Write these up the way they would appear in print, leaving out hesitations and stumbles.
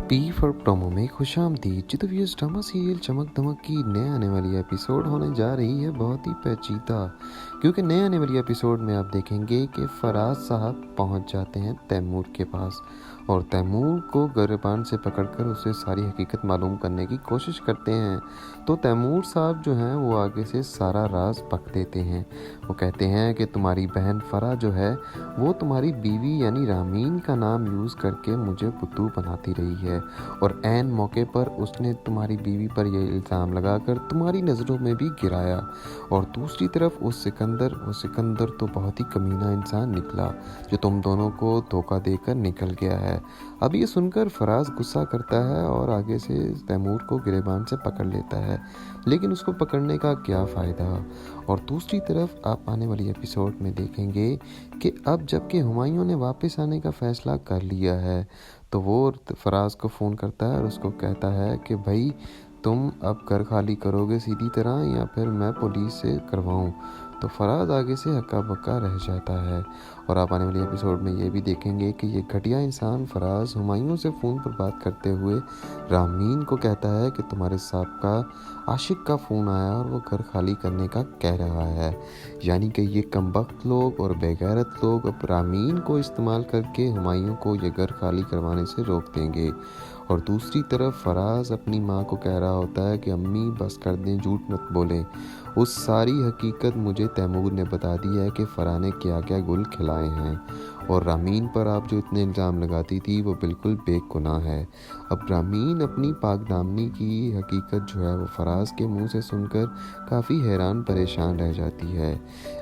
P for promo में खुशामदीद। जी तो viewers, drama serial चमक दमक की नए आने वाली एपिसोड होने जा रही है बहुत ही पेचीदा, क्योंकि नए आने वाली एपिसोड में आप देखेंगे कि फराज साहब पहुंच जाते हैं तैमूर के पास और तैमूर को गिरबान से पकड़कर उसे सारी हकीकत मालूम करने की कोशिश करते हैं। तो तैमूर साहब जो हैं वो आगे से सारा राज बक देते हैं। वो कहते हैं कि तुम्हारी बहन फरा जो है वो तुम्हारी बीवी यानी रामीन का नाम यूज़ करके मुझे बुद्धू बनाती रही है और ऐन मौके पर उसने तुम्हारी बीवी पर यह इल्ज़ाम लगाकर तुम्हारी नज़रों में भी गिराया। और दूसरी तरफ वो सिकंदर तो बहुत ही कमीना इंसान निकला जो तुम दोनों को धोखा देकर निकल गया है। अब ये सुनकर फराज गुस्सा करता है और आगे से तैमूर को गिरेबान से पकड़ लेता है, लेकिन उसको पकड़ने का क्या फ़ायदा। और दूसरी तरफ आप आने वाली एपिसोड में देखेंगे कि अब जबकि हुमायूं ने वापस आने का फ़ैसला कर लिया है तो वो फराज को फ़ोन करता है और उसको कहता है कि भाई तुम अब घर खाली करोगे सीधी तरह या फिर मैं पुलिस से करवाऊं। तो फराज आगे से हक्का बक्का रह जाता है। और आप आने वाली एपिसोड में ये भी देखेंगे कि ये घटिया इंसान फराज हुमायूं से फ़ोन पर बात करते हुए रामीन को कहता है कि तुम्हारे साहब का आशिक का फ़ोन आया और वो घर खाली करने का कह रहा है। यानी कि ये कमबख्त लोग और बेगैरत लोग अब रामीन को इस्तेमाल करके हुमायूं को ये घर खाली करवाने से रोक देंगे। और दूसरी तरफ फराज अपनी माँ को कह रहा होता है कि अम्मी बस कर दें, झूठ मत बोलें, उस सारी हकीकत मुझे तैमूर ने बता दी है कि फ़रा ने क्या क्या गुल खिलाए हैं और रामीन पर आप जो इतने इल्ज़ाम लगाती थी वो बिल्कुल बेगुनाह है। अब रामीन अपनी पाकदामनी की हकीकत जो है वो फराज के मुंह से सुनकर काफ़ी हैरान परेशान रह जाती है।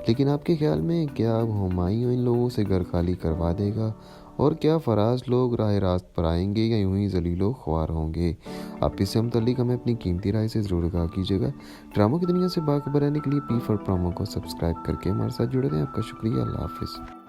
लेकिन आपके ख्याल में क्या अब हुमायूं इन लोगों से घर खाली करवा देगा और क्या फराज लोग राह रास्त पर आएंगे या यूं ही जलीलो ख्वार होंगे? आप इससे मुतल्लिक हमें अपनी कीमती राय से ज़रूर आगाह कीजिएगा। ड्रामों की दुनिया से बाखबर रहने के लिए पी फॉर प्रोमो को सब्सक्राइब करके हमारे साथ जुड़े रहें। आपका शुक्रिया। अल्लाह हाफिज़।